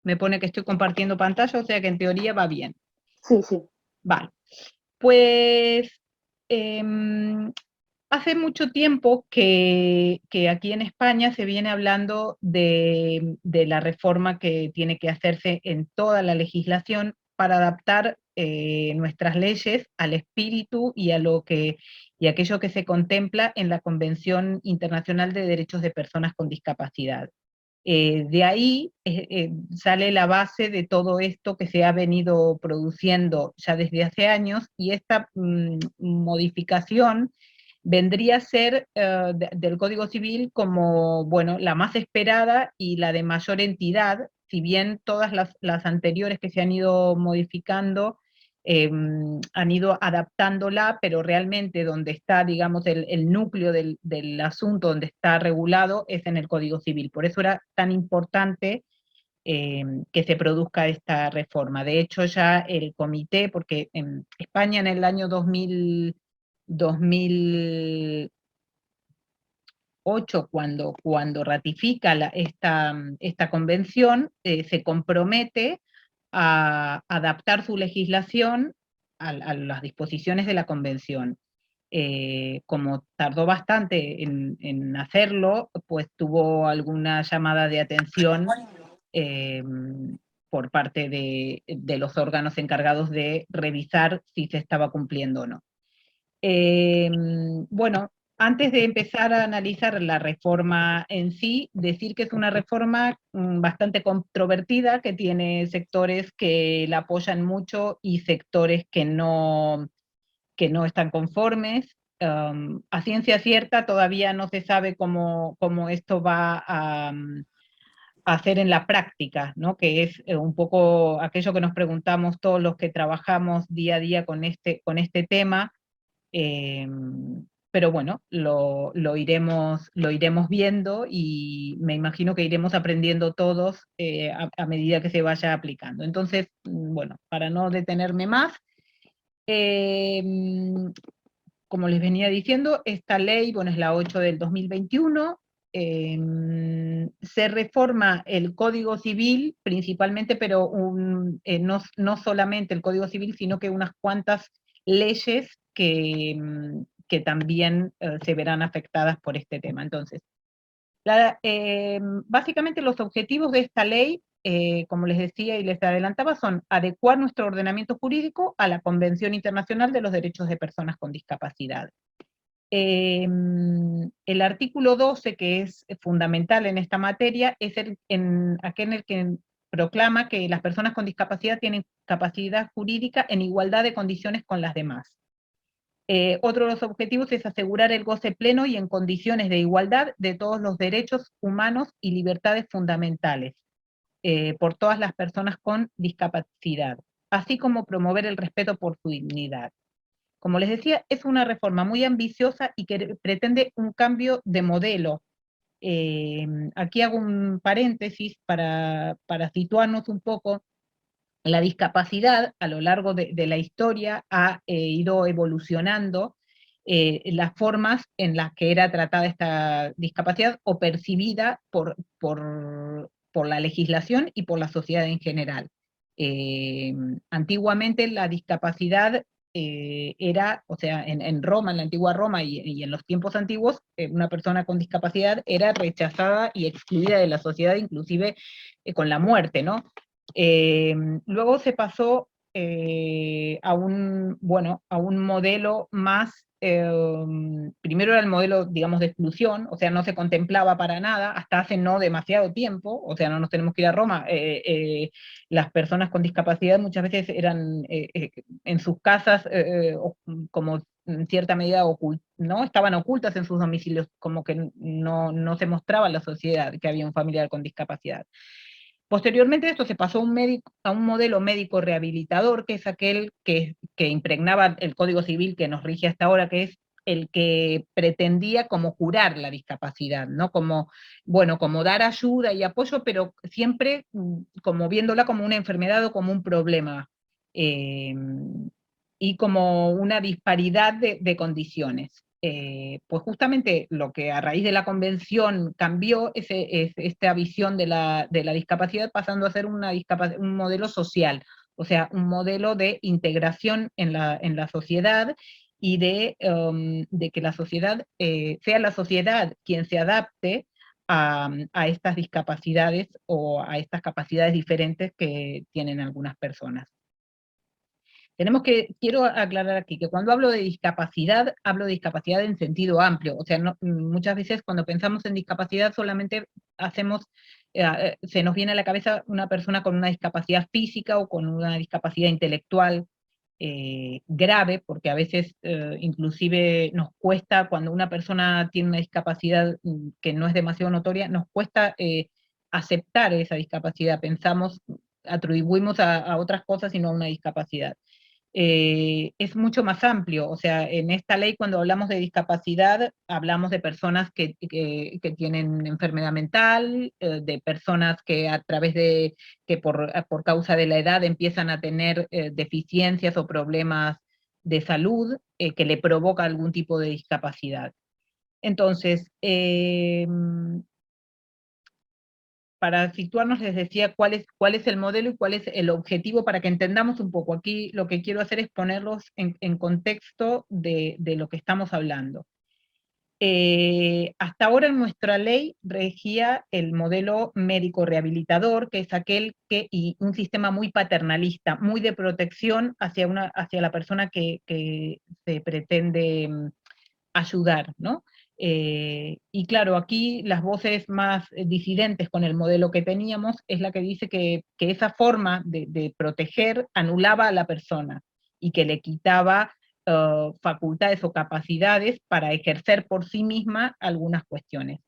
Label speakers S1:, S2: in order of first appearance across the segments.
S1: Me pone que estoy compartiendo pantalla, o sea que en teoría va bien.
S2: Sí, sí.
S1: Vale. Pues em, hace mucho tiempo que aquí en España se viene hablando de la reforma que tiene que hacerse en toda la legislación para adaptar nuestras leyes al espíritu y a y aquello que se contempla en la Convención Internacional de Derechos de Personas con Discapacidad. De ahí sale la base de todo esto que se ha venido produciendo ya desde hace años, y esta modificación vendría a ser del Código Civil como, bueno, la más esperada y la de mayor entidad, si bien todas las anteriores que se han ido modificando han ido adaptándola, pero realmente donde está, digamos, el núcleo del asunto, donde está regulado, es en el Código Civil. Por eso era tan importante que se produzca esta reforma. De hecho, ya el comité, porque en España en el año 2008, cuando ratifica esta convención, se compromete a adaptar su legislación a las disposiciones de la convención. Como tardó bastante en hacerlo, pues tuvo alguna llamada de atención eh, por parte de los órganos encargados de revisar si se estaba cumpliendo o no. Bueno, antes de empezar a analizar la reforma en sí, decir que es una reforma bastante controvertida, que tiene sectores que la apoyan mucho y sectores que no están conformes. A ciencia cierta todavía no se sabe cómo esto va a hacer en la práctica, ¿no? Que es un poco aquello que nos preguntamos todos los que trabajamos día a día con este tema. eh, pero bueno, lo iremos viendo, y me imagino que iremos aprendiendo todos a medida que se vaya aplicando. Entonces, bueno, para no detenerme más, eh, como les venía diciendo, esta ley, bueno, es la 8 del 2021, se reforma el Código Civil principalmente, pero no solamente el Código Civil, sino que unas cuantas leyes que también se verán afectadas por este tema. Entonces, básicamente los objetivos de esta ley, como les decía y les adelantaba, son adecuar nuestro ordenamiento jurídico a la Convención Internacional de los Derechos de Personas con Discapacidad. El artículo 12, que es fundamental en esta materia, es aquel en el que proclama que las personas con discapacidad tienen capacidad jurídica en igualdad de condiciones con las demás. Otro de los objetivos es asegurar el goce pleno y en condiciones de igualdad de todos los derechos humanos y libertades fundamentales por todas las personas con discapacidad, así como promover el respeto por su dignidad. Como les decía, es una reforma muy ambiciosa y que pretende un cambio de modelo. Aquí hago un paréntesis para situarnos un poco. La discapacidad a lo largo de la historia ha ido evolucionando las formas en las que era tratada esta discapacidad o percibida por la legislación y por la sociedad en general. Eh, Antiguamente la discapacidad era, o sea, en Roma, en la antigua Roma y en los tiempos antiguos, una persona con discapacidad era rechazada y excluida de la sociedad, inclusive con la muerte, ¿no? Eh, Luego se pasó bueno, a un modelo más, primero era el modelo, digamos, de exclusión, o sea, no se contemplaba para nada, hasta hace no demasiado tiempo, o sea, no nos tenemos que ir a Roma. Las personas con discapacidad muchas veces eran en sus casas, como en cierta medida ¿no? Estaban ocultas en sus domicilios, como que no se mostraba a la sociedad que había un familiar con discapacidad. Posteriormente esto se pasó a un modelo médico rehabilitador, que es aquel que impregnaba el Código Civil que nos rige hasta ahora, que es el que pretendía como curar la discapacidad, ¿no? Como, bueno, como dar ayuda y apoyo, pero siempre como viéndola como una enfermedad o como un problema, eh, y como una disparidad de condiciones. pues justamente lo que a raíz de la convención cambió es esta visión de la discapacidad, pasando a ser un modelo social, o sea, un modelo de integración en la sociedad, y de que la sociedad sea la sociedad quien se adapte a estas discapacidades o a estas capacidades diferentes que tienen algunas personas. Quiero aclarar aquí que cuando hablo de discapacidad en sentido amplio, o sea, muchas veces cuando pensamos en discapacidad solamente se nos viene a la cabeza una persona con una discapacidad física o con una discapacidad intelectual grave, porque a veces inclusive nos cuesta, cuando una persona tiene una discapacidad que no es demasiado notoria, nos cuesta aceptar esa discapacidad, atribuimos a otras cosas y no a una discapacidad. Es mucho más amplio, o sea, en esta ley cuando hablamos de discapacidad, hablamos de personas que tienen enfermedad mental, de personas que a través que por causa de la edad empiezan a tener deficiencias o problemas de salud que le provoca algún tipo de discapacidad. Entonces, para situarnos, les decía cuál es el modelo y cuál es el objetivo para que entendamos un poco. Aquí lo que quiero hacer es ponerlos en contexto de lo que estamos hablando. Hasta ahora en nuestra ley regía el modelo médico rehabilitador, que es y un sistema muy paternalista, muy de protección hacia la persona que se pretende ayudar, ¿no? Y claro, aquí las voces más disidentes con el modelo que teníamos es la que dice que esa forma de proteger anulaba a la persona y que le quitaba facultades o capacidades para ejercer por sí misma algunas cuestiones.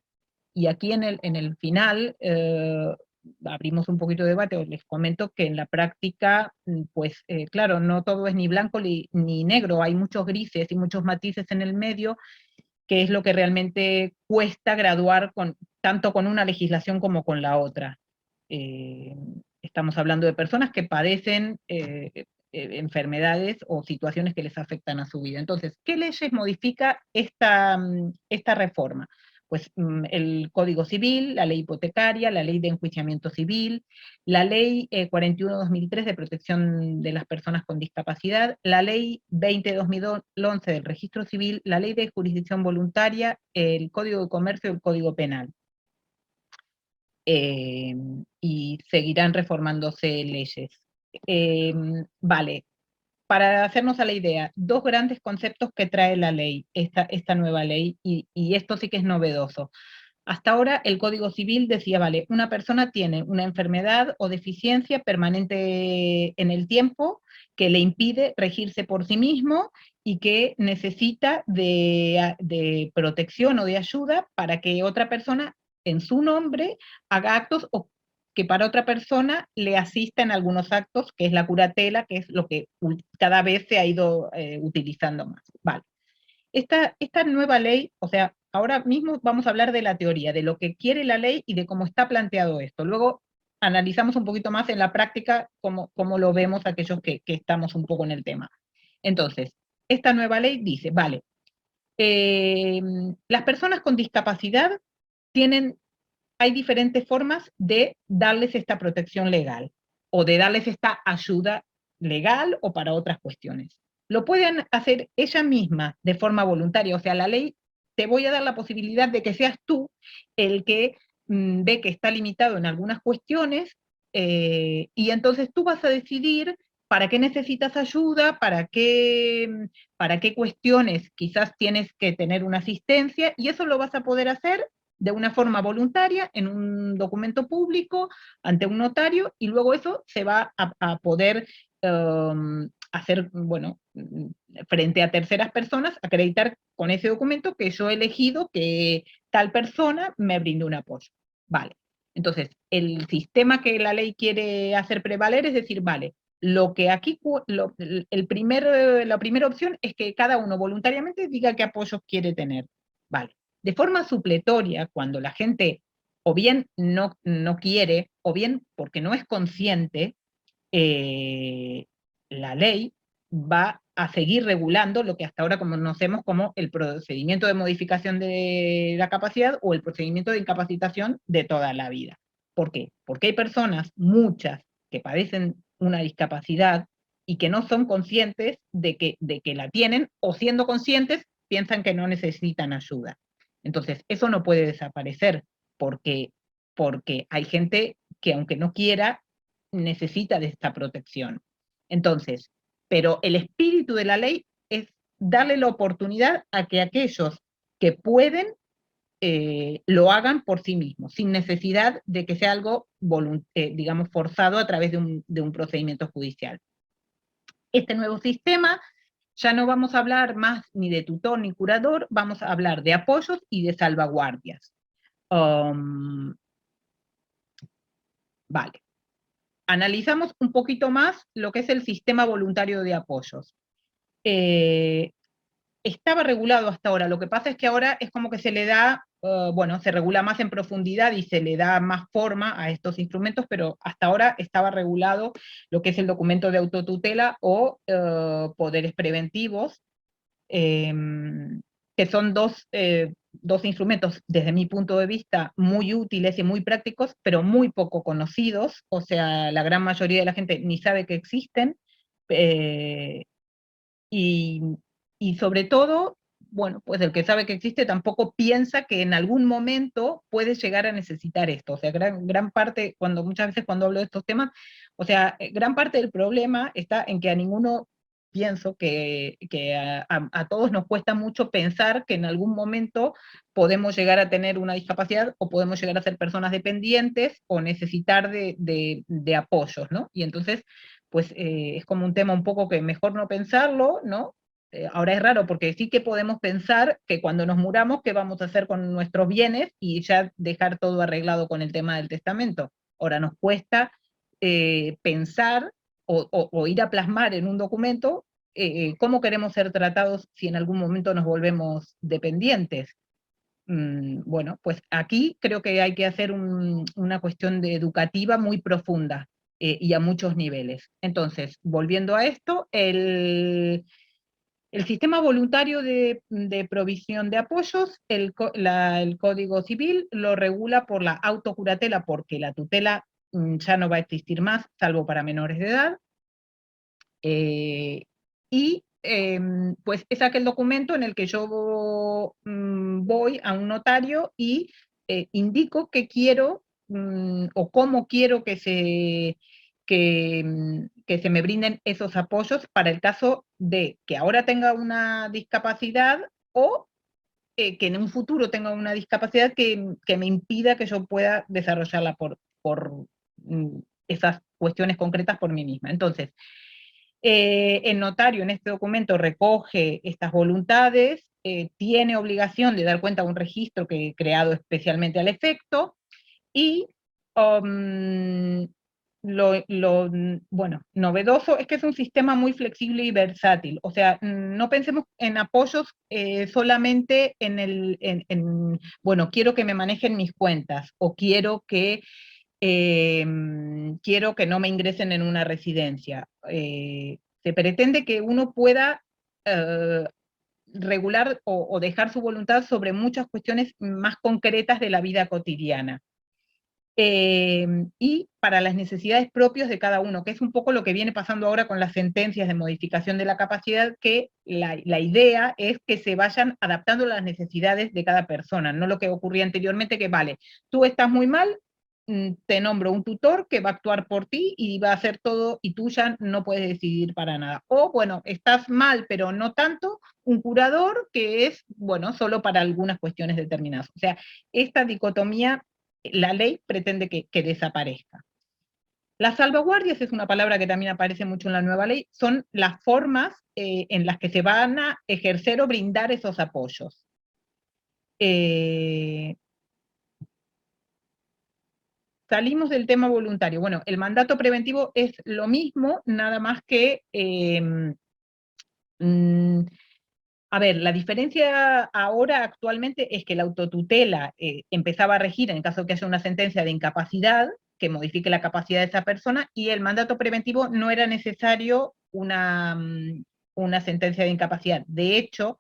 S1: Y aquí en el final abrimos un poquito de debate, os les comento que en la práctica, pues claro, no todo es ni blanco ni negro, hay muchos grises y muchos matices en el medio, que es lo que realmente cuesta graduar tanto con una legislación como con la otra. Eh, Estamos hablando de personas que padecen enfermedades o situaciones que les afectan a su vida. Entonces, ¿qué leyes modifica esta reforma? Pues el Código Civil, la ley hipotecaria, la ley de enjuiciamiento civil, la ley 41/2003 de protección de las personas con discapacidad, la ley 20/2011 del registro civil, la ley de jurisdicción voluntaria, el Código de Comercio y el Código Penal. Y seguirán reformándose leyes. Vale, para hacernos a la idea, dos grandes conceptos que trae la ley, esta nueva ley, y esto sí que es novedoso. Hasta ahora el Código Civil decía, vale, una persona tiene una enfermedad o deficiencia permanente en el tiempo que le impide regirse por sí mismo y que necesita de protección o de ayuda para que otra persona en su nombre haga actos o que para otra persona le asista en algunos actos, que es la curatela, que es lo que cada vez se ha ido utilizando más. Vale. Esta nueva ley, o sea, ahora mismo vamos a hablar de la teoría, de lo que quiere la ley y de cómo está planteado esto. Luego analizamos un poquito más en la práctica cómo lo vemos aquellos que estamos un poco en el tema. Entonces, esta nueva ley dice, vale, eh, las personas con discapacidad hay diferentes formas de darles esta protección legal o de darles esta ayuda legal o para otras cuestiones. Lo pueden hacer ella misma de forma voluntaria, o sea, la ley te voy a dar la posibilidad de que seas tú el que ve que está limitado en algunas cuestiones y entonces tú vas a decidir para qué necesitas ayuda, para qué cuestiones quizás tienes que tener una asistencia, y eso lo vas a poder hacer de una forma voluntaria en un documento público ante un notario, y luego eso se va a poder hacer, bueno, frente a terceras personas, acreditar con ese documento que yo he elegido que tal persona me brinde un apoyo. Vale. Entonces, el sistema que la ley quiere hacer prevaler es decir, vale, lo que aquí, la primera opción es que cada uno voluntariamente diga qué apoyos quiere tener. Vale. De forma supletoria, cuando la gente o bien no quiere, o bien porque no es consciente, la ley va a seguir regulando lo que hasta ahora conocemos como el procedimiento de modificación de la capacidad o el procedimiento de incapacitación de toda la vida. ¿Por qué? Porque hay personas, muchas, que padecen una discapacidad y que no son conscientes de que la tienen, o siendo conscientes, piensan que no necesitan ayuda. Entonces, eso no puede desaparecer, porque, porque hay gente que aunque no quiera, necesita de esta protección. Entonces, pero el espíritu de la ley es darle la oportunidad a que aquellos que pueden lo hagan por sí mismos, sin necesidad de que sea algo, digamos, forzado a través de un procedimiento judicial. Este nuevo sistema, ya no vamos a hablar más ni de tutor ni curador, vamos a hablar de apoyos y de salvaguardias. Vale. Analizamos un poquito más lo que es el sistema voluntario de apoyos. Estaba regulado hasta ahora, lo que pasa es que ahora es como que se le da, bueno, se regula más en profundidad y se le da más forma a estos instrumentos, pero hasta ahora estaba regulado lo que es el documento de autotutela o poderes preventivos, eh, que son dos instrumentos, desde mi punto de vista, muy útiles y muy prácticos, pero muy poco conocidos, o sea, la gran mayoría de la gente ni sabe que existen, eh, y, y sobre todo, bueno, pues el que sabe que existe tampoco piensa que en algún momento puede llegar a necesitar esto. O sea, gran parte, muchas veces cuando hablo de estos temas, o sea, gran parte del problema está en que a ninguno pienso que a todos nos cuesta mucho pensar que en algún momento podemos llegar a tener una discapacidad o podemos llegar a ser personas dependientes o necesitar de apoyos, ¿no? Y entonces pues es como un tema un poco que mejor no pensarlo, ¿no? Ahora es raro porque sí que podemos pensar que cuando nos muramos, ¿qué vamos a hacer con nuestros bienes? Y ya dejar todo arreglado con el tema del testamento. Ahora nos cuesta pensar o ir a plasmar en un documento cómo queremos ser tratados si en algún momento nos volvemos dependientes. Bueno, pues aquí creo que hay que hacer una cuestión educativa muy profunda y a muchos niveles. Entonces, volviendo a esto, el sistema voluntario de provisión de apoyos, el Código Civil lo regula por la autocuratela, porque la tutela ya no va a existir más, salvo para menores de edad, y pues es aquel documento en el que yo voy a un notario y indico que quiero o cómo quiero que se me brinden esos apoyos para el caso de que ahora tenga una discapacidad o que en un futuro tenga una discapacidad que me impida que yo pueda desarrollarla por esas cuestiones concretas por mí misma. Entonces, el notario en este documento recoge estas voluntades, tiene obligación de dar cuenta a un registro que he creado especialmente al efecto, y um, bueno, novedoso es que es un sistema muy flexible y versátil. O sea, no pensemos en apoyos solamente bueno, quiero que me manejen mis cuentas, o quiero que no me ingresen en una residencia. Se pretende que uno pueda eh, regular o dejar su voluntad sobre muchas cuestiones más concretas de la vida cotidiana. Y para las necesidades propias de cada uno, que es un poco lo que viene pasando ahora con las sentencias de modificación de la capacidad, que la idea es que se vayan adaptando a las necesidades de cada persona, no lo que ocurría anteriormente, que vale, tú estás muy mal, te nombro un tutor que va a actuar por ti y va a hacer todo, y tú ya no puedes decidir para nada. O bueno, estás mal, pero no tanto, un curador que es, bueno, solo para algunas cuestiones determinadas. O sea, esta dicotomía la ley pretende que desaparezca. Las salvaguardias es una palabra que también aparece mucho en la nueva ley, son las formas en las que se van a ejercer o brindar esos apoyos. Salimos del tema voluntario. Bueno, el mandato preventivo es lo mismo, nada más que a ver, la diferencia ahora actualmente es que la autotutela empezaba a regir en caso de que haya una sentencia de incapacidad que modifique la capacidad de esa persona, y el mandato preventivo no era necesario una sentencia de incapacidad. De hecho,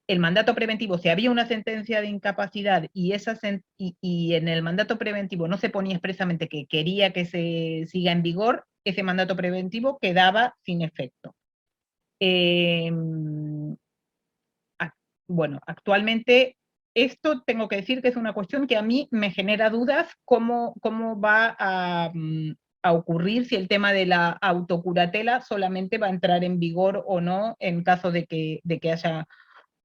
S1: el mandato preventivo, si había una sentencia de incapacidad y en el mandato preventivo no se ponía expresamente que quería que se siga en vigor, ese mandato preventivo quedaba sin efecto. Eh, bueno, actualmente esto tengo que decir que es una cuestión que a mí me genera dudas cómo va a ocurrir, si el tema de la autocuratela solamente va a entrar en vigor o no en caso de que haya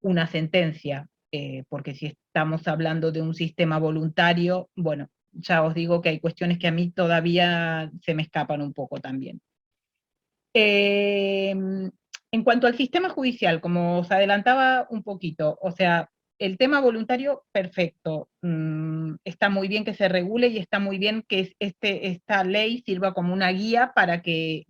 S1: una sentencia, porque si estamos hablando de un sistema voluntario, bueno, ya os digo que hay cuestiones que a mí todavía se me escapan un poco también. En cuanto al sistema judicial, como os adelantaba un poquito, o sea, el tema voluntario, perfecto. Está muy bien que se regule y está muy bien que esta ley sirva como una guía para que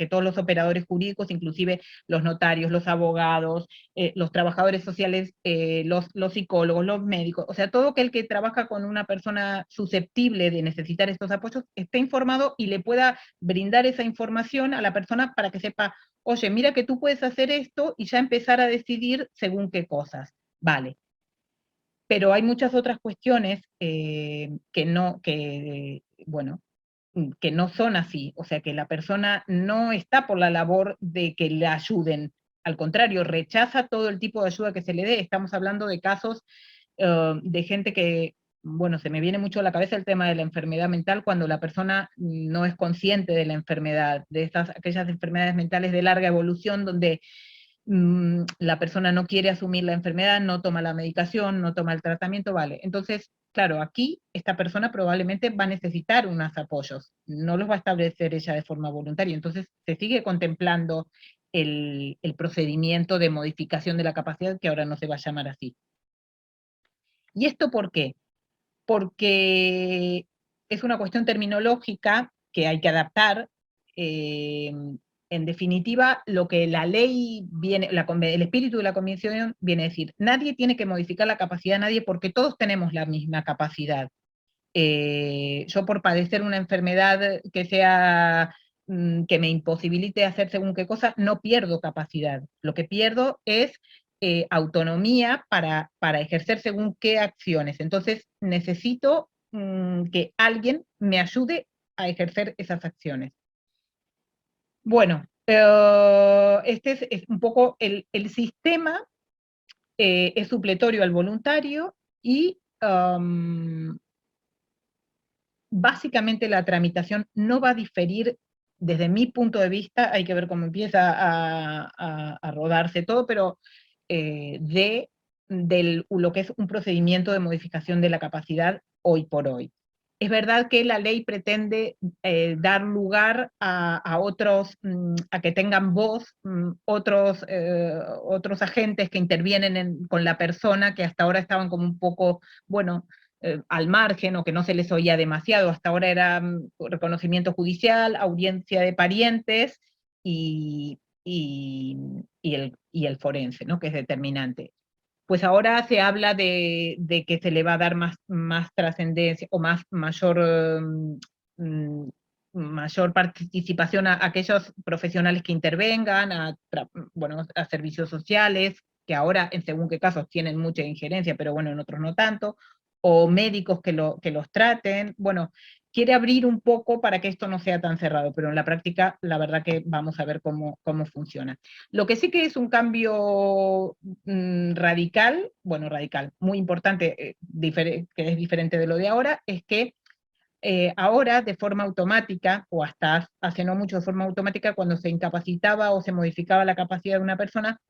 S1: todos los operadores jurídicos, inclusive los notarios, los abogados, los trabajadores sociales, los psicólogos, los médicos, o sea, todo aquel que trabaja con una persona susceptible de necesitar estos apoyos, esté informado y le pueda brindar esa información a la persona para que sepa, oye, mira que tú puedes hacer esto y ya empezar a decidir según qué cosas. Vale. Pero hay muchas otras cuestiones bueno, que no son así. O sea, que la persona no está por la labor de que le ayuden. Al contrario, rechaza todo el tipo de ayuda que se le dé. Estamos hablando de casos de gente que, bueno, se me viene mucho a la cabeza el tema de la enfermedad mental cuando la persona no es consciente de la enfermedad, de aquellas enfermedades mentales de larga evolución donde la persona no quiere asumir la enfermedad, no toma la medicación, no toma el tratamiento, vale. Entonces, claro, aquí esta persona probablemente va a necesitar unos apoyos, no los va a establecer ella de forma voluntaria, entonces se sigue contemplando el procedimiento de modificación de la capacidad, que ahora no se va a llamar así. ¿Y esto por qué? Porque es una cuestión terminológica que hay que adaptar. En definitiva, lo que la ley viene, el espíritu de la convención viene a decir, nadie tiene que modificar la capacidad de nadie porque todos tenemos la misma capacidad. Yo por padecer una enfermedad que sea que me imposibilite hacer según qué cosa, no pierdo capacidad. Lo que pierdo es autonomía para ejercer según qué acciones. Entonces necesito que alguien me ayude a ejercer esas acciones. Bueno, este es un poco el sistema, es supletorio al voluntario y básicamente la tramitación no va a diferir desde mi punto de vista, hay que ver cómo empieza a rodarse todo, pero de lo que es un procedimiento de modificación de la capacidad hoy por hoy. Es verdad que la ley pretende dar lugar a otros, a que tengan voz, otros agentes que intervienen con la persona, que hasta ahora estaban como un poco, bueno, al margen o que no se les oía demasiado. Hasta ahora era reconocimiento judicial, audiencia de parientes y el forense, ¿no? Que es determinante. Pues ahora se habla de que se le va a dar más trascendencia o mm, mayor participación a aquellos profesionales que intervengan, bueno, a servicios sociales, que ahora en según qué casos tienen mucha injerencia, pero bueno, en otros no tanto, o médicos que los traten. Bueno, quiere abrir un poco para que esto no sea tan cerrado, pero en la práctica la verdad que vamos a ver cómo funciona. Lo que sí que es un cambio radical, bueno, radical, muy importante, que es diferente de lo de ahora, es que ahora de forma automática, o hasta hace no mucho de forma automática, cuando se incapacitaba o se modificaba la capacidad de una persona,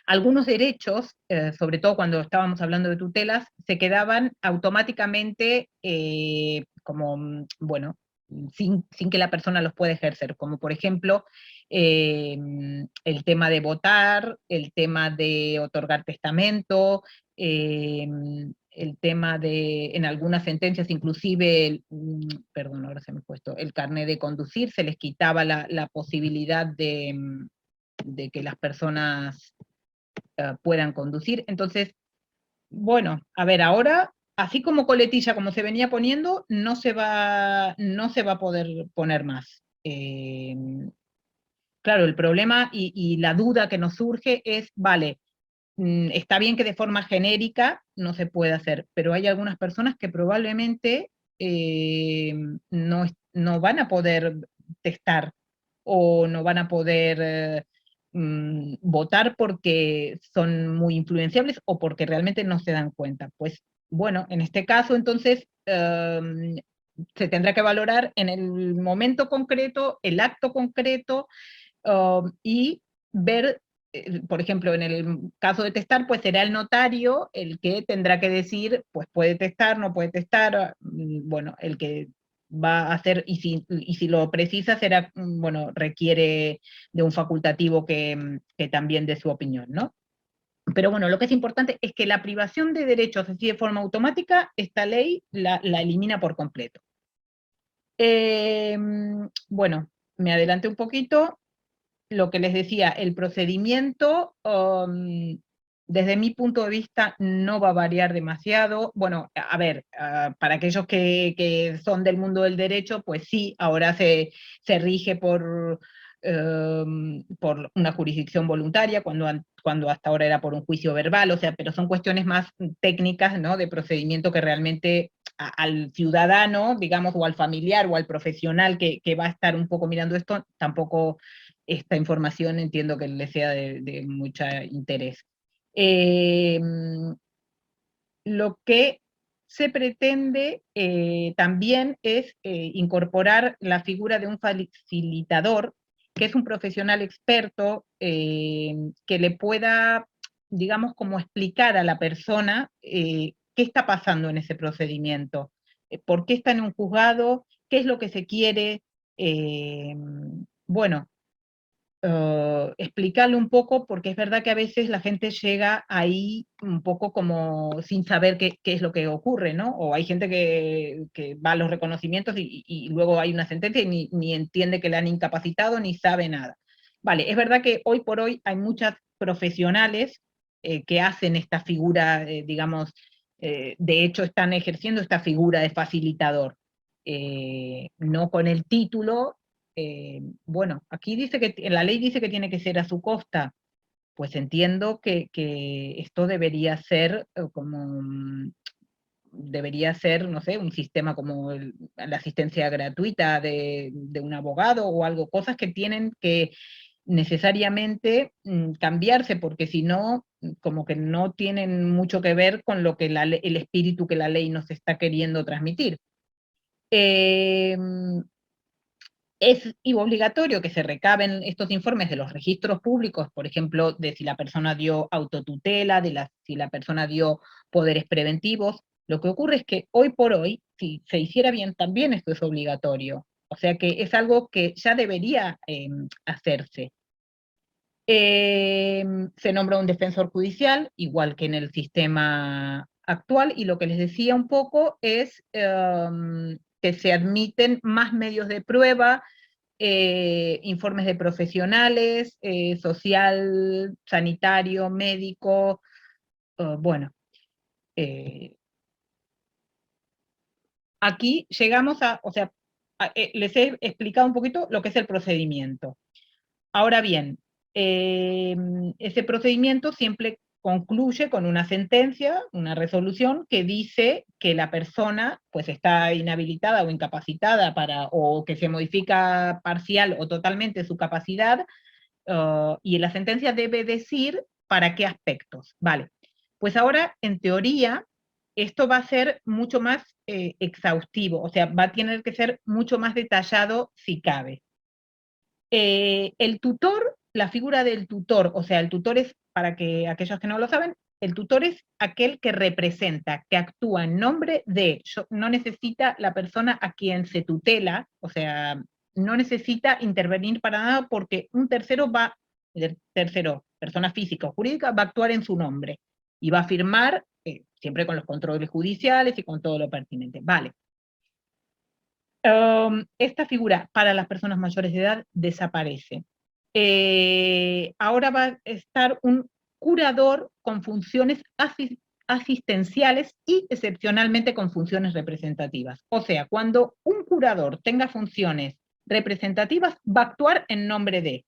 S1: algunos derechos, sobre todo cuando estábamos hablando de tutelas, se quedaban automáticamente como, bueno, sin que la persona los pueda ejercer, como por ejemplo eh, el tema de votar, el tema de otorgar testamento, el tema de, en algunas sentencias inclusive, perdón, ahora se me ha puesto, el carnet de conducir, se les quitaba la posibilidad de que las personas puedan conducir. Entonces, bueno, a ver, ahora, así como coletilla, como se venía poniendo, no se va a poder poner más. claro, el problema y la duda que nos surge es, vale, está bien que de forma genérica no se puede hacer, pero hay algunas personas que probablemente eh, no van a poder testar o no van a poder votar porque son muy influenciables o porque realmente no se dan cuenta. Pues bueno, en este caso entonces se tendrá que valorar en el momento concreto, el acto concreto, y ver, por ejemplo, en el caso de testar, pues será el notario el que tendrá que decir, pues puede testar, no puede testar, bueno, el que va a hacer, y si lo precisa, será, bueno, requiere de un facultativo que también dé su opinión, ¿no? Pero bueno, lo que es importante es que la privación de derechos así de forma automática, esta ley la elimina por completo. Bueno, me adelanté un poquito. Lo que les decía, el procedimiento, desde mi punto de vista, no va a variar demasiado. Bueno, a ver, para aquellos que son del mundo del derecho, pues sí, ahora se rige por una jurisdicción voluntaria, cuando hasta ahora era por un juicio verbal, o sea, pero son cuestiones más técnicas, ¿no? De procedimiento que realmente al ciudadano, digamos, o al familiar o al profesional que va a estar un poco mirando esto, tampoco esta información entiendo que le sea de mucho interés. Eh, lo que se pretende también es incorporar la figura de un facilitador, que es un profesional experto que le pueda, digamos, como explicar a la persona qué está pasando en ese procedimiento, por qué está en un juzgado, qué es lo que se quiere. eh, bueno, explicarle un poco, porque es verdad que a veces la gente llega ahí un poco como sin saber qué es lo que ocurre, ¿no? O hay gente que va a los reconocimientos y luego hay una sentencia y ni entiende que la han incapacitado ni sabe nada. Vale, es verdad que hoy por hoy hay muchas profesionales que hacen esta figura, digamos, de hecho están ejerciendo esta figura de facilitador. No con el título, bueno, aquí dice que en la ley dice que tiene que ser a su costa, pues entiendo que esto debería ser debería ser, no sé, un sistema como la asistencia gratuita de un abogado o algo, cosas que tienen que necesariamente cambiarse, porque si no, como que no tienen mucho que ver con lo que el espíritu que la ley nos está queriendo transmitir. Eh, es obligatorio que se recaben estos informes de los registros públicos, por ejemplo, de si la persona dio autotutela, si la persona dio poderes preventivos. Lo que ocurre es que hoy por hoy, si se hiciera bien, también esto es obligatorio. O sea que es algo que ya debería hacerse. Se nombra un defensor judicial, igual que en el sistema actual, y lo que les decía un poco es que se admiten más medios de prueba, informes de profesionales, social, sanitario, médico, bueno. eh, Aquí llegamos o sea, les he explicado un poquito lo que es el procedimiento. Ahora bien, ese procedimiento siempre concluye con una sentencia, una resolución que dice que la persona pues está inhabilitada o incapacitada o que se modifica parcial o totalmente su capacidad, y la sentencia debe decir para qué aspectos. Vale, pues ahora en teoría esto va a ser mucho más exhaustivo, o sea, va a tener que ser mucho más detallado si cabe. El tutor, la figura del tutor, o sea, el tutor es, para que aquellos que no lo saben, el tutor es aquel que representa, que actúa en nombre de, no necesita la persona a quien se tutela, o sea, no necesita intervenir para nada porque un tercero el tercero, persona física o jurídica, va a actuar en su nombre y va a firmar, siempre con los controles judiciales y con todo lo pertinente. Vale. Esta figura para las personas mayores de edad desaparece. Ahora va a estar un curador con funciones asistenciales y excepcionalmente con funciones representativas. O sea, cuando un curador tenga funciones representativas, va a actuar en nombre de.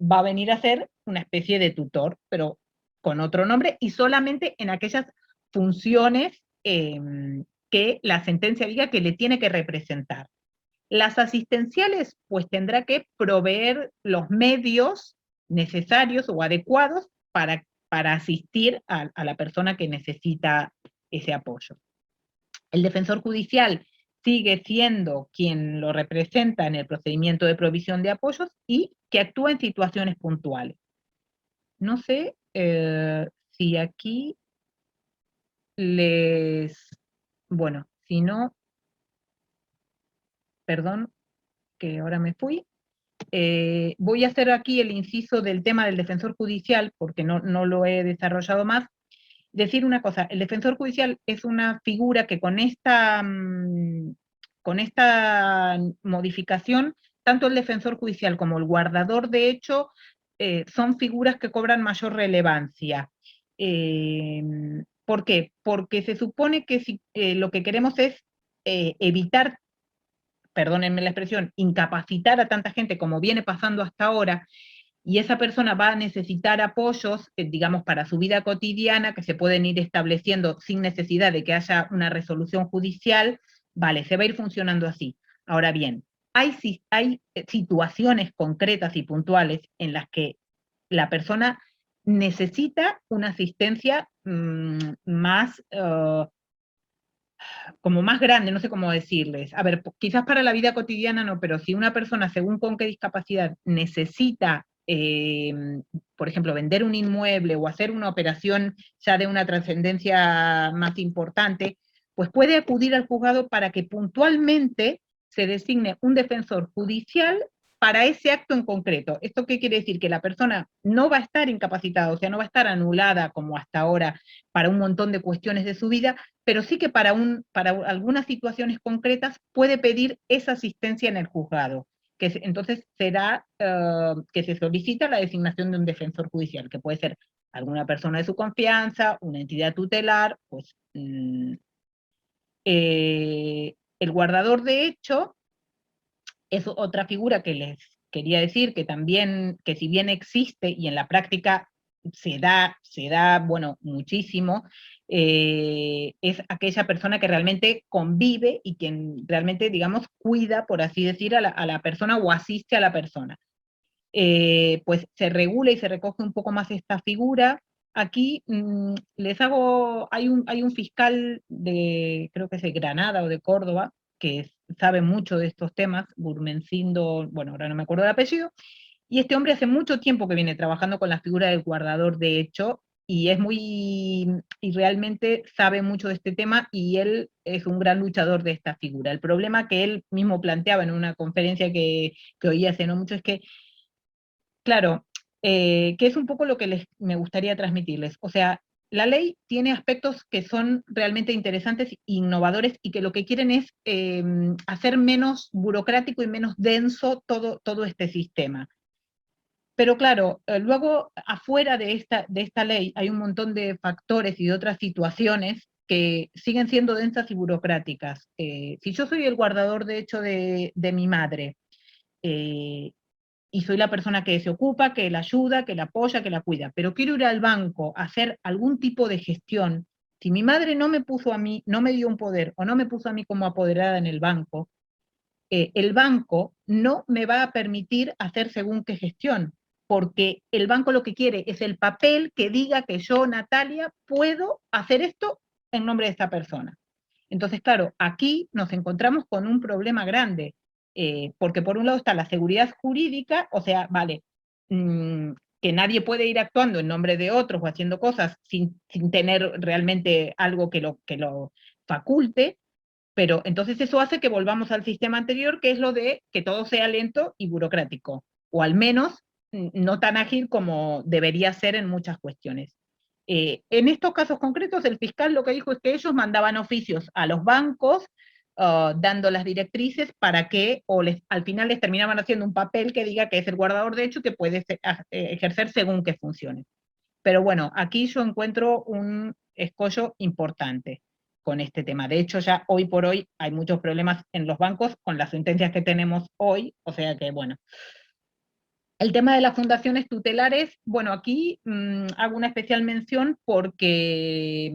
S1: va a venir a ser una especie de tutor, pero con otro nombre, y solamente en aquellas funciones que la sentencia diga que le tiene que representar. Las asistenciales, pues tendrá que proveer los medios necesarios o adecuados para asistir a la persona que necesita ese apoyo. El defensor judicial sigue siendo quien lo representa en el procedimiento de provisión de apoyos y que actúa en situaciones puntuales. No sé si aquí les... Bueno, si no, perdón que ahora me fui. Voy a hacer aquí el inciso del tema del defensor judicial, porque no lo he desarrollado más. Decir una cosa, el defensor judicial es una figura que con esta modificación, tanto el defensor judicial como el guardador de hecho son figuras que cobran mayor relevancia. Eh, ¿Por qué? Porque se supone que si, lo que queremos es evitar, perdónenme la expresión, incapacitar a tanta gente como viene pasando hasta ahora, y esa persona va a necesitar apoyos, digamos, para su vida cotidiana, que se pueden ir estableciendo sin necesidad de que haya una resolución judicial, vale, se va a ir funcionando así. Ahora bien, hay situaciones concretas y puntuales en las que la persona necesita una asistencia más como más grande, no sé cómo decirles. A ver, quizás para la vida cotidiana no, pero si una persona, según con qué discapacidad, necesita, por ejemplo, vender un inmueble o hacer una operación ya de una trascendencia más importante, pues puede acudir al juzgado para que puntualmente se designe un defensor judicial para ese acto en concreto. ¿Esto qué quiere decir? Que la persona no va a estar incapacitada, o sea, no va a estar anulada como hasta ahora para un montón de cuestiones de su vida, pero sí que para algunas situaciones concretas puede pedir esa asistencia en el juzgado, que entonces será que se solicita la designación de un defensor judicial, que puede ser alguna persona de su confianza, una entidad tutelar, pues el guardador de hecho es otra figura que les quería decir, que también, que si bien existe y en la práctica se da bueno, muchísimo, es aquella persona que realmente convive y quien realmente, digamos, cuida, por así decir, a la persona o asiste a la persona. Pues se regula y se recoge un poco más esta figura. Aquí hay un fiscal de, creo que es de Granada o de Córdoba, que sabe mucho de estos temas, Gurmencindo, bueno, ahora no me acuerdo del apellido, y este hombre hace mucho tiempo que viene trabajando con la figura del guardador de hecho, y realmente sabe mucho de este tema, y él es un gran luchador de esta figura. El problema que él mismo planteaba en una conferencia que oí hace no mucho es que, claro, que es un poco lo que me gustaría transmitirles. O sea, la ley tiene aspectos que son realmente interesantes e innovadores y que lo que quieren es hacer menos burocrático y menos denso todo este sistema. Pero claro, luego afuera de esta ley hay un montón de factores y de otras situaciones que siguen siendo densas y burocráticas. Si yo soy el guardador de hecho de mi madre, eh, y soy la persona que se ocupa, que la ayuda, que la apoya, que la cuida, pero quiero ir al banco a hacer algún tipo de gestión, si mi madre no me puso a mí, no me dio un poder o no me puso a mí como apoderada en el banco no me va a permitir hacer según qué gestión, porque el banco lo que quiere es el papel que diga que yo, Natalia, puedo hacer esto en nombre de esta persona. Entonces, claro, aquí nos encontramos con un problema grande, porque por un lado está la seguridad jurídica, o sea, vale, mmm, que nadie puede ir actuando en nombre de otros o haciendo cosas sin tener realmente algo que lo faculte, pero entonces eso hace que volvamos al sistema anterior, que es lo de que todo sea lento y burocrático, o al menos no tan ágil como debería ser en muchas cuestiones. En estos casos concretos, el fiscal lo que dijo es que ellos mandaban oficios a los bancos dando las directrices para que, al final les terminaban haciendo un papel que diga que es el guardador de hecho que puede ejercer según que funcione. Pero bueno, aquí yo encuentro un escollo importante con este tema. De hecho, ya hoy por hoy hay muchos problemas en los bancos con las sentencias que tenemos hoy, o sea que bueno. El tema de las fundaciones tutelares, bueno, aquí hago una especial mención porque,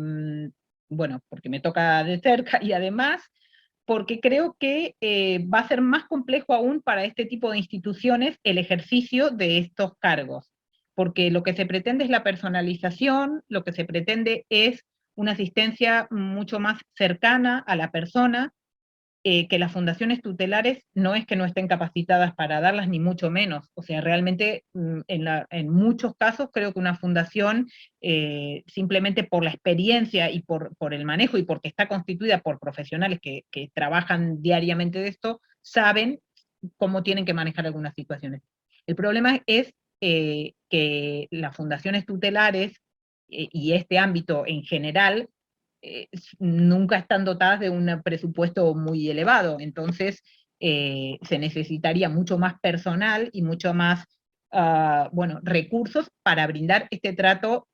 S1: bueno, porque me toca de cerca y además porque creo que va a ser más complejo aún para este tipo de instituciones el ejercicio de estos cargos, porque lo que se pretende es la personalización, lo que se pretende es una asistencia mucho más cercana a la persona, que las fundaciones tutelares no es que no estén capacitadas para darlas, ni mucho menos. O sea, realmente en muchos casos creo que una fundación, simplemente por la experiencia y por el manejo y porque está constituida por profesionales que trabajan diariamente de esto, saben cómo tienen que manejar algunas situaciones. El problema es que las fundaciones tutelares y este ámbito en general nunca están dotadas de un presupuesto muy elevado, entonces se necesitaría mucho más personal y mucho más, bueno, recursos para brindar este trato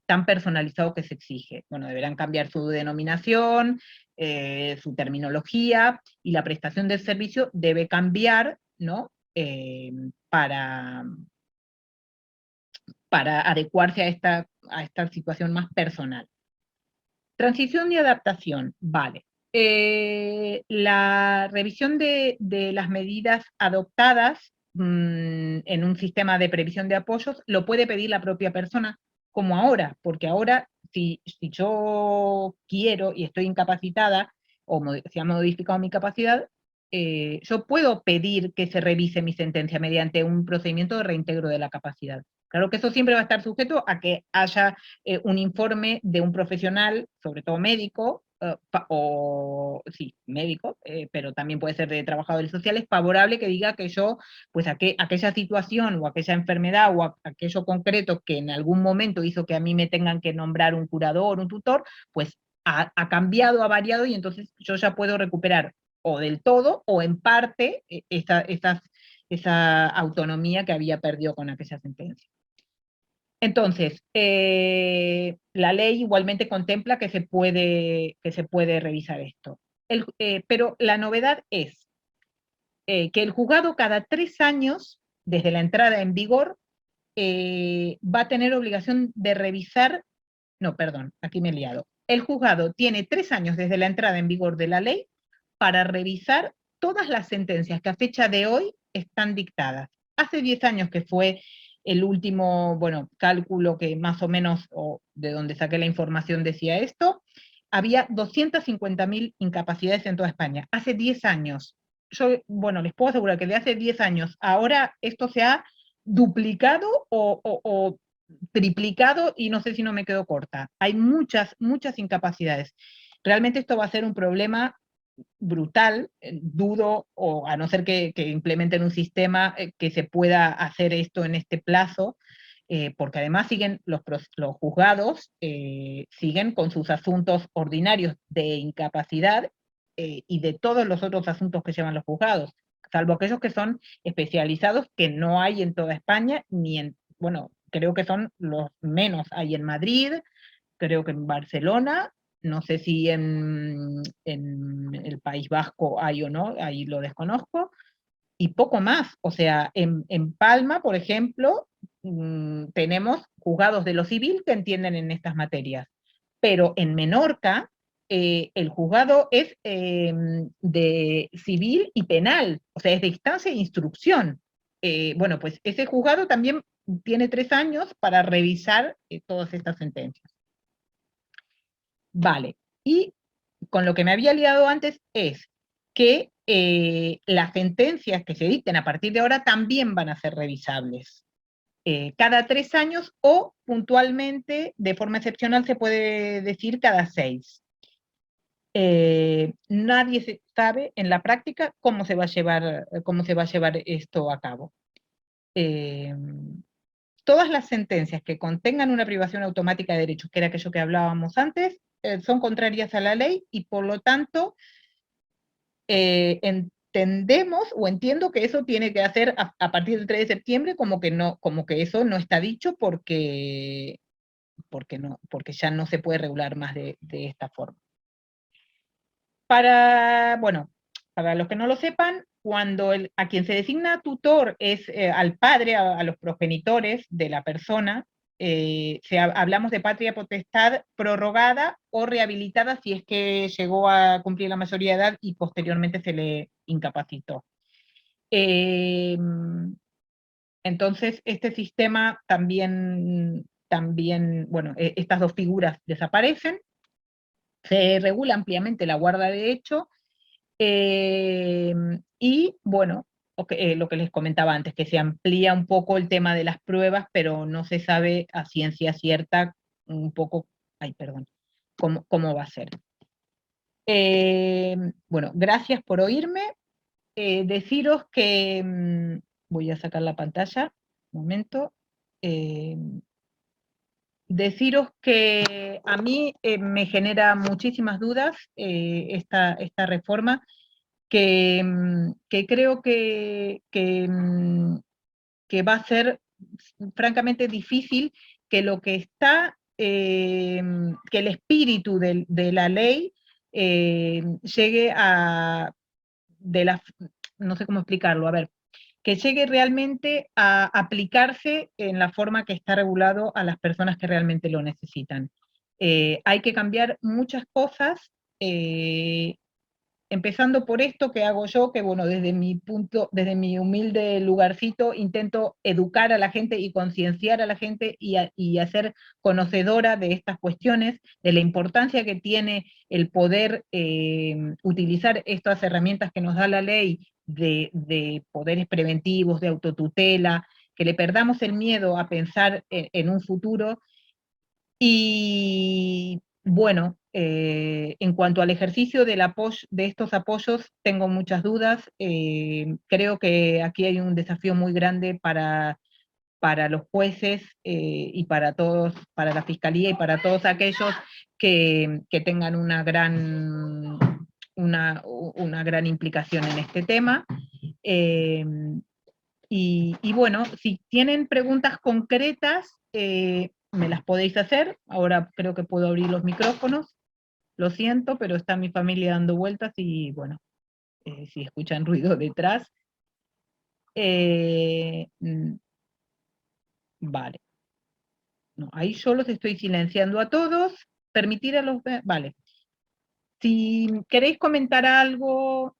S1: tan personalizado que se exige. Bueno, deberán cambiar su denominación, su terminología, y la prestación del servicio debe cambiar, ¿no? Para adecuarse a esta situación más personal. Transición y adaptación, vale. La revisión de las medidas adoptadas en un sistema de previsión de apoyos lo puede pedir la propia persona, como ahora, porque ahora si yo quiero y estoy incapacitada, o se ha modificado mi capacidad, yo puedo pedir que se revise mi sentencia mediante un procedimiento de reintegro de la capacidad. Claro que eso siempre va a estar sujeto a que haya un informe de un profesional, sobre todo médico, o sí, médico, pero también puede ser de trabajadores sociales, favorable, que diga que yo, pues aquella situación o aquella enfermedad o aquello concreto que en algún momento hizo que a mí me tengan que nombrar un curador, un tutor, pues ha cambiado, ha variado, y entonces yo ya puedo recuperar o del todo o en parte esa autonomía que había perdido con aquella sentencia. Entonces, la ley igualmente contempla que se puede revisar esto. Pero la novedad es que el juzgado cada 3 años, desde la entrada en vigor, va a tener obligación de revisar, no, perdón, aquí me he liado. El juzgado tiene 3 años desde la entrada en vigor de la ley para revisar todas las sentencias que a fecha de hoy están dictadas. Hace 10 años que fue el último, bueno, cálculo que más o menos, o de donde saqué la información decía esto, había 250.000 incapacidades en toda España. Hace 10 años. Yo, bueno, les puedo asegurar que de hace 10 años, ahora esto se ha duplicado o triplicado, y no sé si no me quedo corta. Hay muchas, muchas incapacidades. Realmente esto va a ser un problema brutal, dudo, o a no ser que implementen un sistema que se pueda hacer esto en este plazo, porque además siguen los juzgados, siguen con sus asuntos ordinarios de incapacidad y de todos los otros asuntos que llevan los juzgados, salvo aquellos que son especializados, que no hay en toda España, ni en, bueno, creo que son los menos, hay en Madrid, creo que en Barcelona, no sé si en el País Vasco hay o no, ahí lo desconozco, y poco más. O sea, en Palma, por ejemplo, tenemos juzgados de lo civil que entienden en estas materias, pero en Menorca el juzgado es de civil y penal, o sea, es de instancia e instrucción. Bueno, pues ese juzgado también tiene 3 años para revisar todas estas sentencias. Vale. Y con lo que me había liado antes es que las sentencias que se dicten a partir de ahora también van a ser revisables. Cada 3 años o puntualmente, de forma excepcional, se puede decir cada 6. Nadie sabe en la práctica cómo se va a llevar esto a cabo. Eh, Todas las sentencias que contengan una privación automática de derechos, que era aquello que hablábamos antes, son contrarias a la ley, y por lo tanto entendemos o entiendo que eso tiene que hacer a partir del 3 de septiembre, como que no, como que eso no está dicho porque ya no se puede regular más de esta forma. Bueno, para los que no lo sepan, cuando a quien se designa tutor es al padre, a los progenitores de la persona, hablamos de patria potestad prorrogada o rehabilitada si es que llegó a cumplir la mayoría de edad y posteriormente se le incapacitó. Eh, entonces, este sistema también, bueno, estas dos figuras desaparecen, se regula ampliamente la guarda de hecho, y bueno, lo que les comentaba antes, que se amplía un poco el tema de las pruebas, pero no se sabe a ciencia cierta un poco, ay, perdón, cómo va a ser. Bueno, gracias por oírme. Deciros que, voy a sacar la pantalla, un momento. Eh, Deciros que a mí me genera muchísimas dudas esta reforma, que creo que va a ser francamente difícil que lo que está, que el espíritu de la ley llegue a, de la, no sé cómo explicarlo, a ver, que llegue realmente a aplicarse en la forma que está regulado a las personas que realmente lo necesitan. Hay que cambiar muchas cosas, empezando por esto que hago yo, que bueno, desde mi humilde lugarcito, intento educar a la gente y concienciar a la gente y hacer conocedora de estas cuestiones, de la importancia que tiene el poder utilizar estas herramientas que nos da la ley de poderes preventivos, de autotutela, que le perdamos el miedo a pensar en un futuro. Y bueno, en cuanto al ejercicio de estos apoyos, tengo muchas dudas. Creo que aquí hay un desafío muy grande para los jueces y para todos, para la fiscalía y para todos aquellos que tengan una gran implicación en este tema. Eh, y bueno, si tienen preguntas concretas, me las podéis hacer. Ahora creo que puedo abrir los micrófonos. Lo siento, pero está mi familia dando vueltas y bueno, si escuchan ruido detrás. Eh, mm, vale. No, ahí yo los estoy silenciando a todos. Permitir a los... Vale. Si queréis comentar algo,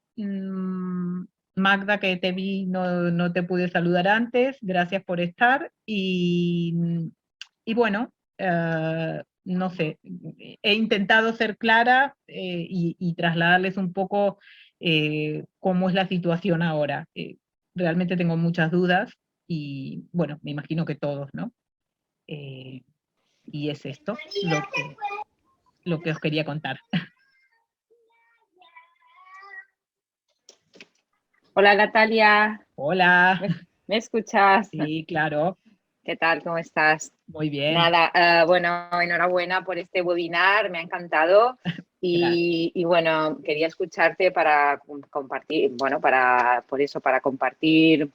S1: Magda, que te vi, no te pude saludar antes, gracias por estar. Y bueno, no sé, he intentado ser clara y trasladarles un poco cómo es la situación ahora. Realmente tengo muchas dudas y bueno, me imagino que todos, ¿no? Eh, y es esto lo que os quería contar.
S2: Hola Natalia,
S1: Hola,
S2: ¿me escuchas?
S1: sí, claro,
S2: ¿Qué tal? ¿Cómo estás?
S1: muy bien,
S2: Nada, bueno, enhorabuena por este webinar, me ha encantado
S1: gracias.
S2: y bueno, quería escucharte para compartir, bueno, por eso, para compartir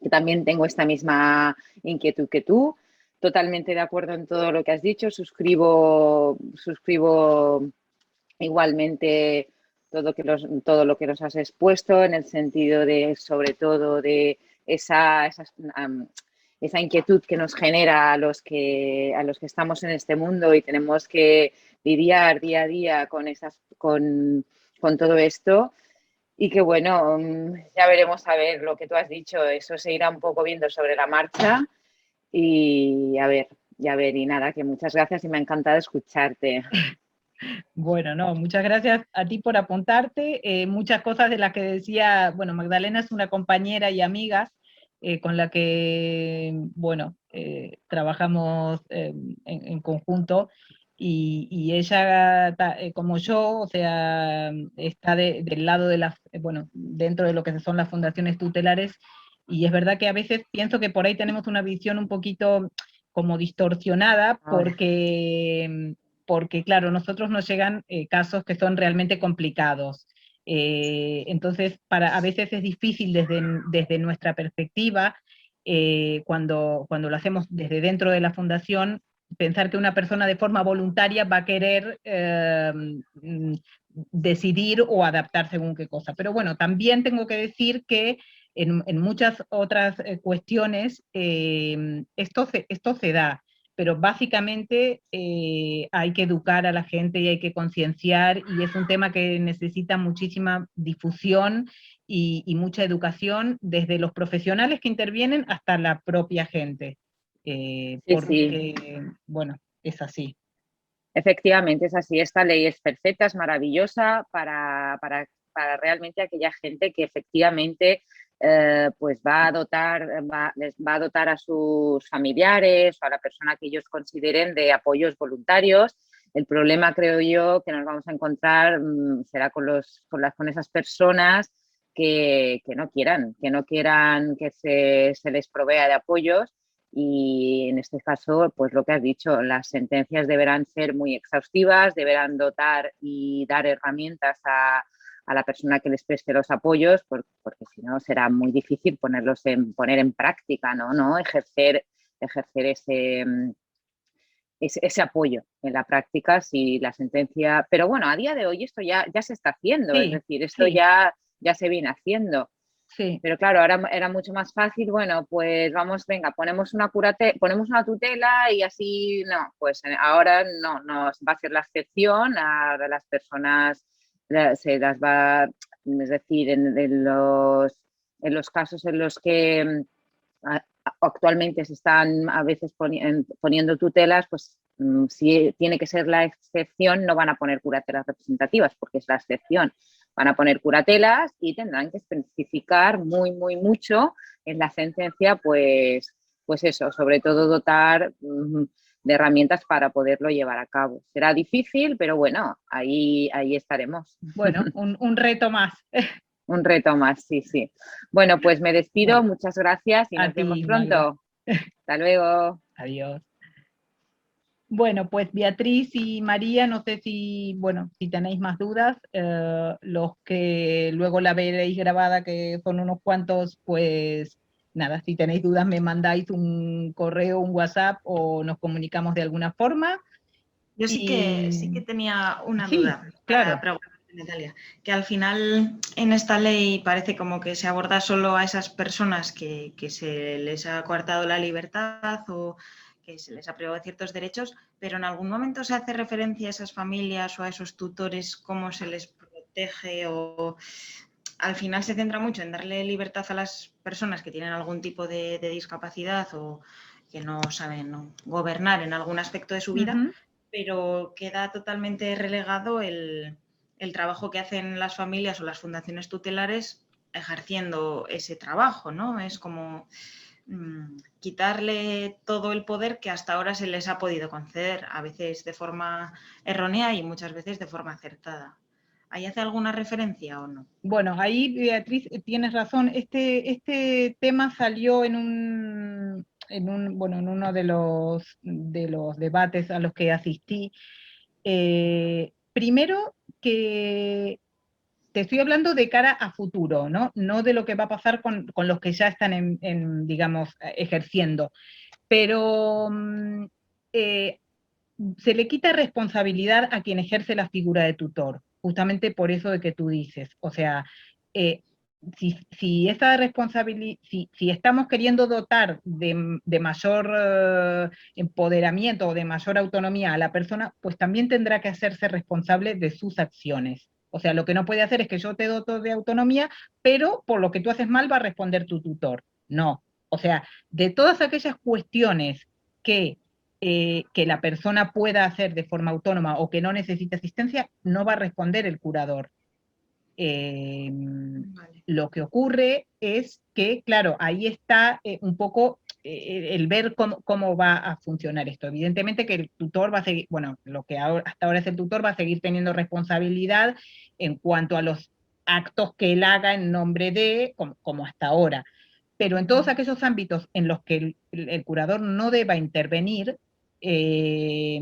S2: que también tengo esta misma inquietud que tú. Totalmente de acuerdo en todo lo que has dicho, suscribo igualmente todo lo que nos has expuesto en el sentido de, sobre todo, de esa inquietud que nos genera a los que estamos en este mundo y tenemos que lidiar día a día con todo esto. Y que bueno, ya veremos a ver lo que tú has dicho, eso se irá un poco viendo sobre la marcha y a ver, y nada, que muchas gracias y me ha encantado escucharte.
S1: Bueno, no, muchas gracias a ti por apuntarte. Muchas cosas de las que decía, bueno, Magdalena es una compañera y amiga con la que, bueno, trabajamos en conjunto y ella, como yo, o sea, está del lado de las, bueno, dentro de lo que son las fundaciones tutelares y es verdad que a veces pienso que por ahí tenemos una visión un poquito como distorsionada
S2: Ahora.
S1: porque claro, nosotros nos llegan casos que son realmente complicados. Entonces, a veces es difícil desde nuestra perspectiva, cuando lo hacemos desde dentro de la fundación, pensar que una persona de forma voluntaria va a querer decidir o adaptar según qué cosa. Pero bueno, también tengo que decir que en muchas otras cuestiones esto se da, pero básicamente hay que educar a la gente y hay que concienciar, y es un tema que necesita muchísima difusión y mucha educación desde los profesionales que intervienen hasta la propia gente,
S2: Sí, sí.
S1: porque, bueno, es así.
S2: Efectivamente, es así. Esta ley es perfecta, es maravillosa para realmente aquella gente que efectivamente pues les va a dotar a sus familiares o a la persona que ellos consideren de apoyos voluntarios. El problema, creo yo, que nos vamos a encontrar será con esas personas que no quieran que se les provea de apoyos. Y en este caso, pues lo que has dicho, las sentencias deberán ser muy exhaustivas, deberán dotar y dar herramientas a la persona que les preste los apoyos, porque si no será muy difícil poner en práctica, ¿no? Ejercer ese apoyo en la práctica si la sentencia. Pero bueno, a día de hoy esto ya se está haciendo, es
S1: Sí,
S2: decir, esto
S1: sí,
S2: ya se viene haciendo.
S1: sí.
S2: Pero claro, ahora era mucho más fácil, bueno, pues vamos, venga, ponemos una tutela y así, no, pues ahora no va a ser la excepción, ahora las personas se las va, es decir, en los casos en los que actualmente se están a veces poniendo tutelas, pues si tiene que ser la excepción, no van a poner curatelas representativas, porque es la excepción. Van a poner curatelas y tendrán que especificar mucho en la sentencia, pues eso, sobre todo dotar de herramientas para poderlo llevar a cabo. Será difícil, pero bueno, ahí estaremos.
S1: Bueno, un reto más.
S2: Un reto más, sí, sí. Bueno, pues me despido,
S1: Bueno,
S2: muchas gracias y
S1: a
S2: nos vemos
S1: ti, Magda.
S2: pronto. Hasta luego.
S1: Adiós. Bueno, pues Beatriz y María, no sé si, bueno, si tenéis más dudas, los que luego la veréis grabada, que son unos cuantos, pues nada, si tenéis dudas me mandáis un correo, un WhatsApp o nos comunicamos de alguna forma.
S3: Yo sí que
S1: Y
S3: tenía una
S1: sí,
S3: duda para
S1: claro.
S3: preguntarte, Natalia, que al final en esta ley parece como que se aborda solo a esas personas que se les ha coartado la libertad o que se les ha privado de ciertos derechos, pero en algún momento se hace referencia a esas familias o a esos tutores, cómo se les protege, o al final se centra mucho en darle libertad a las personas que tienen algún tipo de discapacidad o que no saben, ¿no?, gobernar en algún aspecto de su vida,
S1: Ujú.
S3: pero queda totalmente relegado el trabajo que hacen las familias o las fundaciones tutelares ejerciendo ese trabajo, ¿no? Es como quitarle todo el poder que hasta ahora se les ha podido conceder, a veces de forma errónea y muchas veces de forma acertada. ¿Ahí hace alguna referencia o no?
S1: Bueno, ahí Beatriz tienes razón. Este tema salió bueno, en uno de los debates a los que asistí. Primero que te estoy hablando de cara a futuro, ¿no? No de lo que va a pasar con los que ya están digamos, ejerciendo. Pero eh, se le quita responsabilidad a quien ejerce la figura de tutor, justamente por eso de que tú dices. O sea, eh, si esa responsabilidad, si estamos queriendo dotar de mayor empoderamiento o de mayor autonomía a la persona, pues también tendrá que hacerse responsable de sus acciones. O sea, lo que no puede hacer es que yo te doto de autonomía, pero por lo que tú haces mal va a responder tu tutor. No. O sea, de todas aquellas cuestiones que la persona pueda hacer de forma autónoma o que no necesite asistencia, no va a responder el curador. Eh,
S3: Vale.
S1: lo que ocurre es que, claro, ahí está un poco el ver cómo va a funcionar esto. Evidentemente que el tutor va a seguir, bueno, lo que hasta ahora es el tutor, va a seguir teniendo responsabilidad en cuanto a los actos que él haga en nombre de, como hasta ahora. Pero en todos aquellos ámbitos en los que el curador no deba intervenir, eh,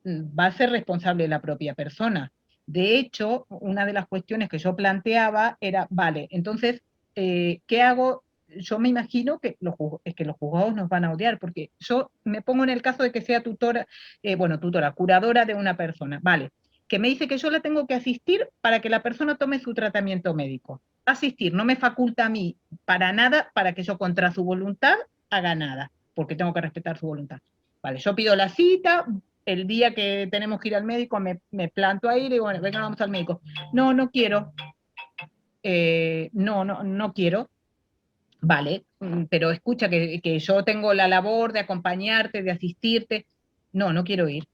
S1: va a ser responsable la propia persona. De hecho, una de las cuestiones que yo planteaba era, vale, entonces, ¿qué hago? Yo me imagino que es que los juzgados nos van a odiar, porque yo me pongo en el caso de que sea tutora, bueno, tutora, curadora de una persona, vale. que me dice que yo la tengo que asistir para que la persona tome su tratamiento médico. Asistir, no me faculta a mí para nada para que yo contra su voluntad haga nada, porque tengo que respetar su voluntad. Vale, yo pido la cita, el día que tenemos que ir al médico me planto ahí y digo, bueno, venga, vamos al médico. No, no quiero. No quiero. Vale, pero escucha que yo tengo la labor de acompañarte, de asistirte. No, no quiero ir.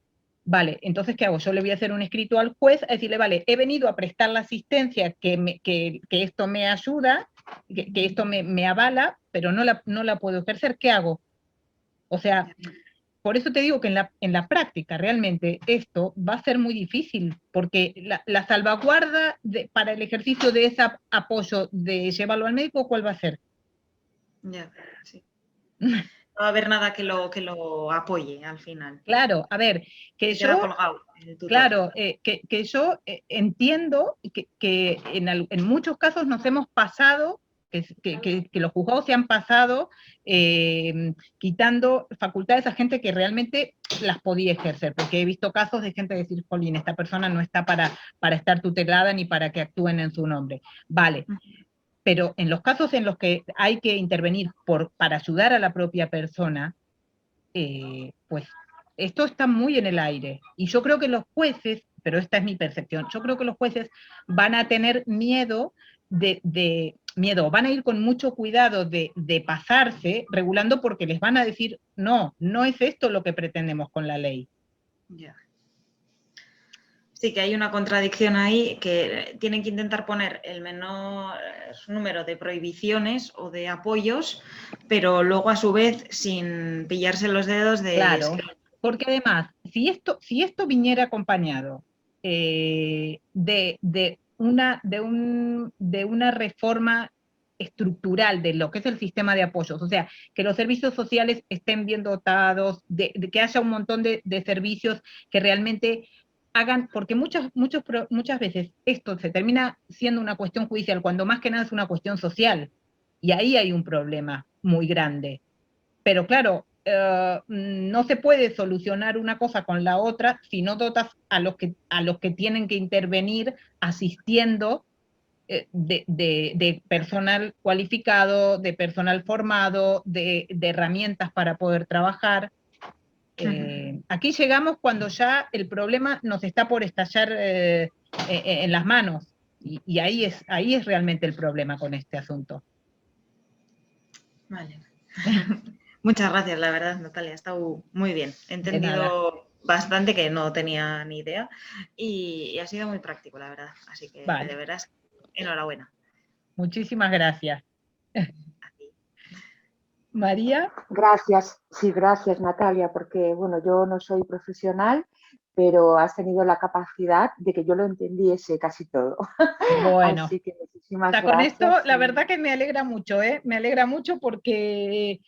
S1: Vale, entonces, ¿qué hago? Yo le voy a hacer un escrito al juez a decirle, vale, he venido a prestar la asistencia, que esto me ayuda, que esto me avala, pero no la puedo ejercer. ¿Qué hago? O sea, por eso te digo que en la práctica realmente esto va a ser muy difícil, porque la salvaguarda para el ejercicio de ese apoyo de llevarlo al médico, ¿cuál va a ser?
S3: Ya, sí. No va a haber nada que lo apoye al final.
S1: Claro, a ver, que
S3: Se queda
S1: yo,
S3: colgado el tutor.
S1: claro, que yo entiendo que en muchos casos nos hemos pasado, que los juzgados se han pasado quitando facultades a gente que realmente las podía ejercer, porque he visto casos de gente decir, jolín, esta persona no está para estar tutelada ni para que actúen en su nombre. Vale, pero en los casos en los que hay que intervenir para ayudar a la propia persona, pues esto está muy en el aire. Y yo creo que los jueces, pero esta es mi percepción, yo creo que los jueces van a tener miedo van a ir con mucho cuidado de pasarse regulando, porque les van a decir, no es esto lo que pretendemos con la ley.
S3: Ya. Sí, que hay una contradicción ahí, que tienen que intentar poner el menor número de prohibiciones o de apoyos, pero luego a su vez sin pillarse los dedos de...
S1: Claro, porque además, si esto viniera acompañado de una reforma estructural de lo que es el sistema de apoyos, o sea, que los servicios sociales estén bien dotados, de que haya un montón de servicios que realmente hagan, porque muchas veces esto se termina siendo una cuestión judicial, cuando más que nada es una cuestión social, y ahí hay un problema muy grande. Pero claro, no se puede solucionar una cosa con la otra si no dotas a los que tienen que intervenir asistiendo de personal cualificado, de personal formado, de herramientas para poder trabajar. Aquí llegamos cuando ya el problema nos está por estallar en las manos, y ahí es realmente el problema con este asunto.
S3: Vale. Muchas gracias, la verdad, Natalia, ha estado muy bien. He entendido bastante, que no tenía ni idea, y ha sido muy práctico, la verdad. Así que,
S1: vale,
S3: de veras, enhorabuena.
S1: Muchísimas gracias. María.
S2: Gracias, sí, gracias Natalia, porque bueno, yo no soy profesional, pero has tenido la capacidad de que yo lo entendiese casi todo.
S1: Bueno,
S2: así que muchísimas
S1: gracias. Con esto, la verdad que me alegra mucho, me alegra mucho porque,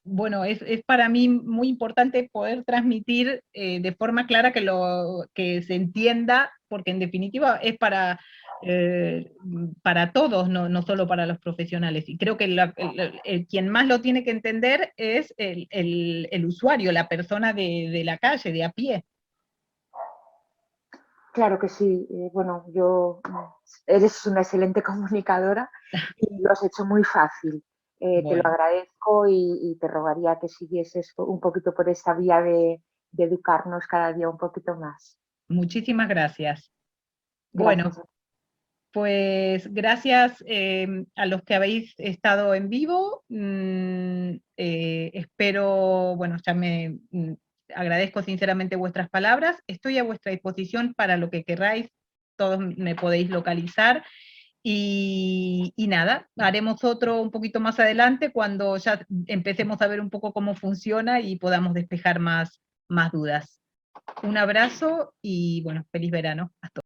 S1: bueno, es para mí muy importante poder transmitir de forma clara que se entienda, porque en definitiva es para todos, no solo para los profesionales. Y creo que quien más lo tiene que entender es el usuario, la persona de la calle, de a pie.
S2: Claro que sí. Bueno, eres una excelente comunicadora y lo has hecho muy fácil.
S1: Bueno.
S2: Te lo agradezco y te rogaría que siguieses un poquito por esta vía de educarnos cada día un poquito más.
S1: Muchísimas gracias.
S2: Gracias.
S1: Bueno, pues gracias a los que habéis estado en vivo. Espero, bueno, agradezco sinceramente vuestras palabras. Estoy a vuestra disposición para lo que queráis. Todos me podéis localizar. Y nada, haremos otro un poquito más adelante cuando ya empecemos a ver un poco cómo funciona y podamos despejar más dudas. Un abrazo y bueno, feliz verano.